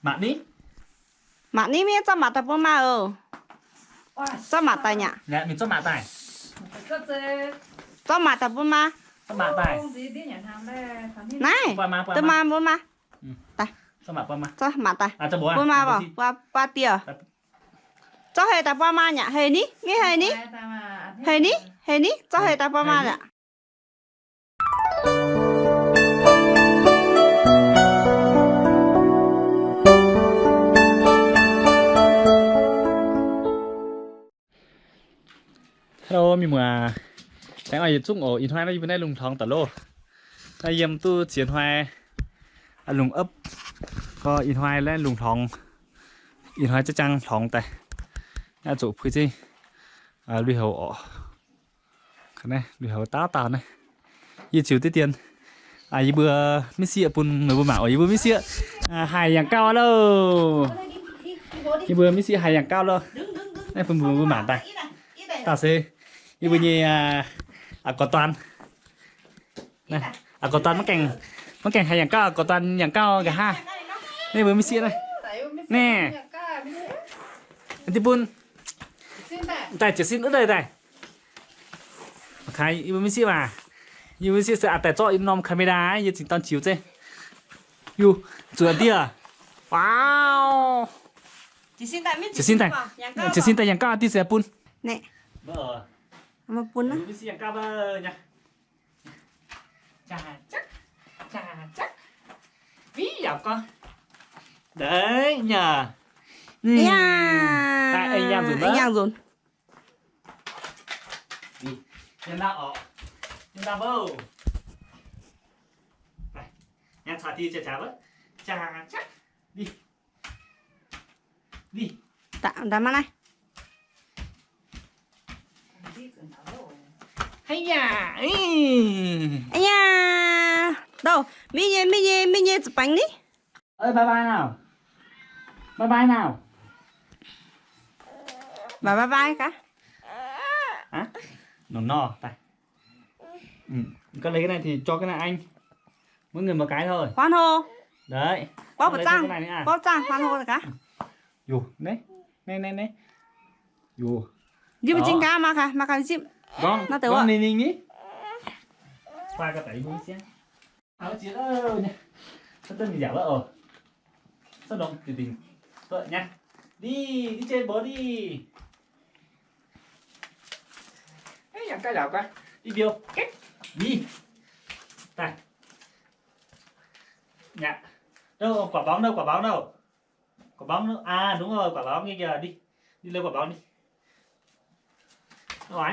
Mạn đi. Mạn đi miếng cho mặt tập bông ma cho mặt tay nhỉ? Dạ, mình cho mạn tài. Cho mặt tập bông ma. Cho mạn tài. Này, Qua tôi ma bông ma. Tay. Cho mạn qua mà. Cho mặt tay. À, cho bố à? Bông ma bảo, qua tia. Cho hệ tập bông ma nhỉ? Hệ ní, nghe hệ ní. Hệ ní, cho hệ tập bông ma nhỉ? Hello, mình mà sáng ngày chúc ở in hoa nó bên đây lùng thòng tờ lô. Đây em tu chiến hoa lùng ấp có in hoa lên lùng thòng in hoa chắc chắn thòng tại nhà chủ phía gì lùi hậu ở cái này lùi hậu táo này như chiều tiết tiền như bữa mít xịa bún người bún mạo như bữa mít xịa hải hàng cao đâu như bữa mít xịa hải hàng cao đâu đây bún mạo tại ta sẽ như bây giờ có toàn này có toàn mắc cảnh hayอย่างcó toànอย่างcao cả hai đây với Messi này nè anh bún tại chỉ xin nữa đây này khai với Messi mà như Messi sẽ tại cho in nom camera ấy như chỉ toàn chiếu chứ yu chuẩn đi à wow chỉ xin tạiอย่างcao tí sẽ bún nè vợ mà bún á Messiอย่างcao vợ nha chà chắc ví dọc con đấy nhờ tại anh nhang dùng anh nhang dùng đi nhân đạo vô này nhang thả thì chả vỡ chà chắc đi tạm đám này hay nhà anh nha đâu mi nhé chụp bánh đi ơi bye bye nào bà bye bye cả hả no tại có lấy cái này thì cho cái này anh mỗi người một cái thôi hoan hô đấy bóp trang hoan hô rồi cả dù đấy này dù giúp chính cá mà cả giúp con ninh đi qua cái tẩy cũng xem áo chiến ơi nha sao tên mình giả vợ rồi sao đồng từ tình vợ nha đi chơi bố đi ấy nhặt cái đảo coi đi biểu cách đi này nhặt đâu quả bóng đâu quả bóng à đúng rồi quả bóng kia kìa đi lấy quả bóng đi rồi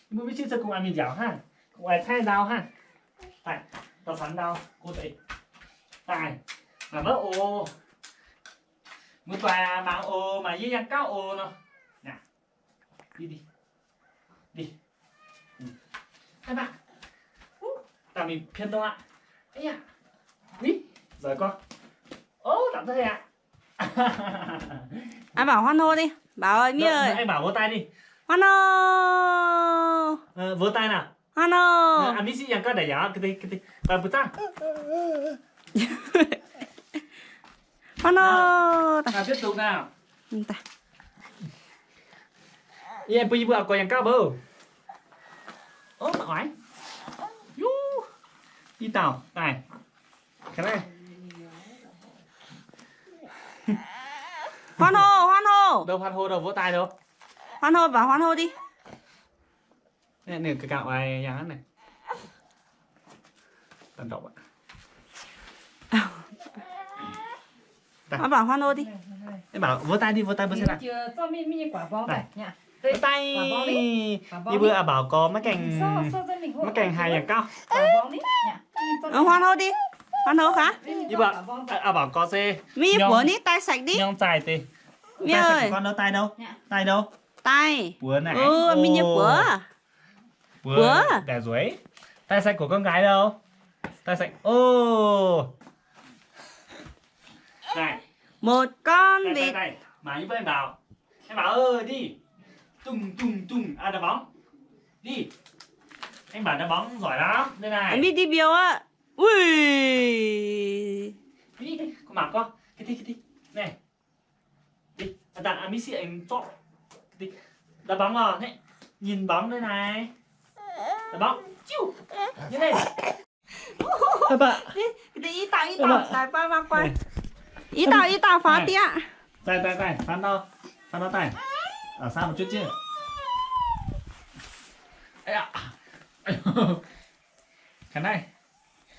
mới biết chưa cùng ai mình dẻo ha cùng ai thay đau ha tại tao phán đau cô tệ tại mà mất ô một tòa mà ô mà với nhang cao ô nó nè đi hai bạn tao mình phiền đâu ạ ấy à đi rồi con ô tạm thế ạ anh bảo hoan hô đi bảo ơi mi ơi anh bảo vỗ tay đi hoan hô vỗ tay nào hoan hô anh biết gì nhang cao để giả cái bà bữa tăng hoan hô nào tiếp tục nào ta em bây giờ có nhang cao bơ ố mà hỏi đi tàu này cái này hoan hô đâu hoan hô đâu vỗ tay đâu hoan hô bảo hoan hô đi nè cái cạo ai nhang này tận động ạ anh bảo hoan hô đi em bảo vỗ tay bữa xem nào cho mi quả bóng này nha vỗ tay đi bữa bảo có mấy cành hài nhang cao quả bóng đi nha hoan hô đi hoan hô hả đi bữa bảo có xe mi của ní tay sạch đi nhong dài tì mi tay ơi sạch con đâu tay đâu tay bữa này mi nhớ bữa để dưới tay sạch của con gái đâu tay sạch ô này một con vịt này mà như vậy em bảo ơi đi tung đá bóng đi anh bảo đá bóng giỏi lắm đây này anh biết đi biểu á ui đi Mà có cái tí này đi đặt à Missy anh chọn đi đá bóng vào này nhìn bóng đây này đá bóng chiu như này các bạn đi ý tao tại ba ma quay ý tao phá tía tay phán đâu tay ở xa một chút chứ ấy à cái này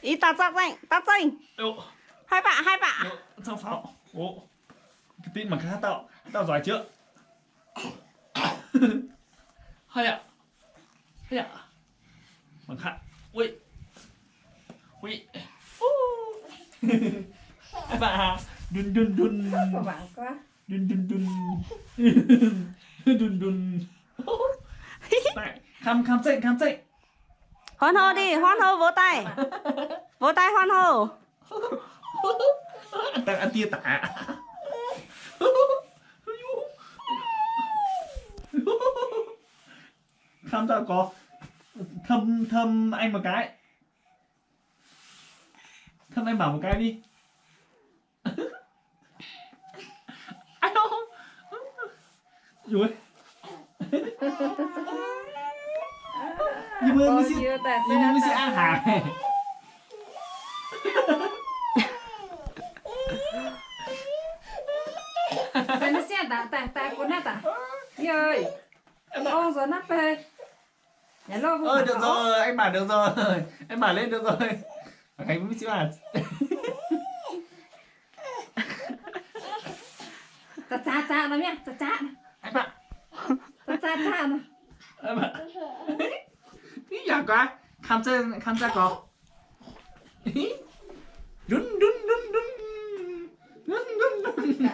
ý tao tác danh hai bạn sao pháo ồ cái tin mà khá tao giỏi chưa hay ạ bằng khá ui các bạn à đun Các bạn quá. đun này khăm dậy hoan hô vỗ tay hoan hô ăn tia tả khăm tao có thâm anh một cái thâm anh bảo một cái đi ai đâu rồi nhưng mà mình sẽ ăn hàng Tại nó xe tại con nát à? Đi ơi. Ông rồi nát về. Nhà lô không. ơi được rồi anh bảo được rồi em bảo lên được rồi anh mới chịu à Cha nó nha, cha. anh bảo Cha nó. em bảo ý giả quá khám cha có đun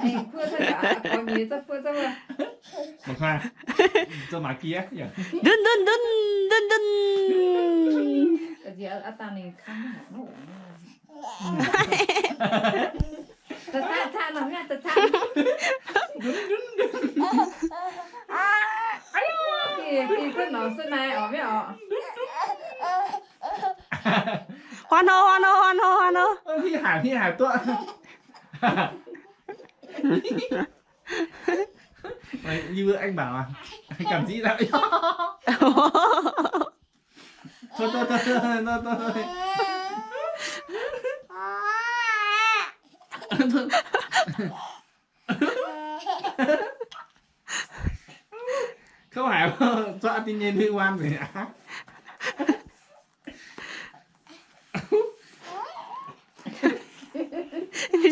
Cái phưa thôi cả, có gì ta phưa sao mà. một khoa cho má kia nhỉ đun Cái gì ở tao này không nó ổn. Cha nó nha, cha. Kỳ cứ nói xuân này ở với họ. hoan hô thi hải tuệ như anh bảo à anh cảm nghĩ ra thôi không phải cho tin nhiên liên quan gì ạ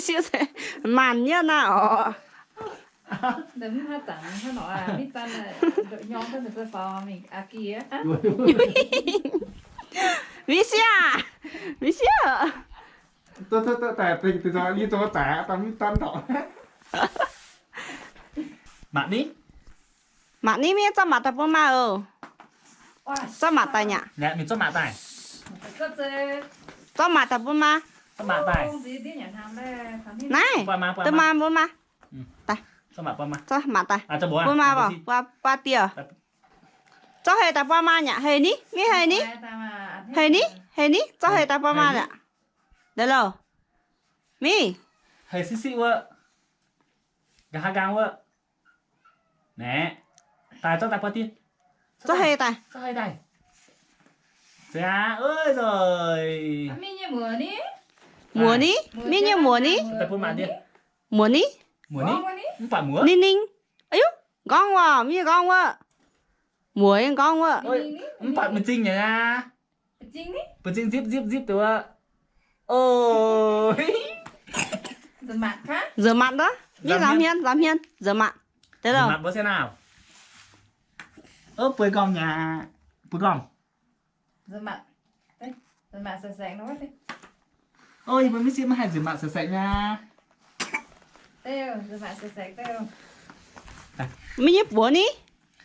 siêu thế màn như nào Đấm ha chẳng ha nói à biết tan là đội nhóm thân được phò mình à kia á. Mỹ xia tôi tại từ giờ đi tôi tả tao mới tan đó bạn đi mi cho mặt tập ma cho mặt tay nhỉ nè mình cho mạ tài Rất dễ. cho mặt tập ma cho mạ tài Không gì tí nhận tham đây. này tôi ma bố ma tay cho mạ qua mà cho mặt tay à cho bố à bố ma bảo qua tia cho hệ tập ma nhỉ hệ ní mi hệ ní cho hệ tập ma nhỉ được rồi mi hay xí vợ gà gang vợ nè tài cho tài qua tiên cho hệ tay cho hay tài dạ ơi rồi Mi như mùa ní. mùa ní mi như mùa ní tài phun mạ đi mùa ní không phải múa ninh ấy con quá mi con quá mùa em con quá ôi không phải mình trinh nha Chính ní. mình trinh zip từ ôi Rồi mặt khác. rửa mặt đó mi dám hiên rửa mặt thế rồi mặt bố xe nào ơ bơi con nhà bơi con Rồi mặt. Đây. Rồi mặt sạch nó đi. ôi mới xin hai rửa mặt sạch nha Đây rồi mặt sạch đây rồi. mi như bùa ní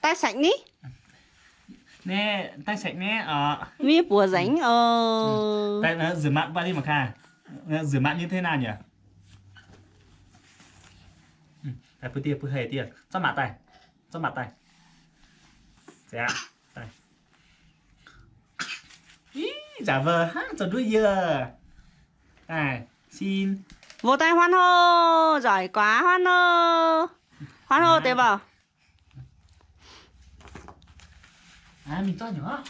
tay sạch ní nè tay sạch nè mi bùa ránh tay nó rửa mặt qua đi mà kha rửa mặt như thế nào nhỉ tay bơi hề tiền cho mặt tay dạ tay ý giả vờ ha cho đuôi giờ này xin Vỗ tay hoan hô, giỏi quá hoan hô tế bào. À mình cho nhỏ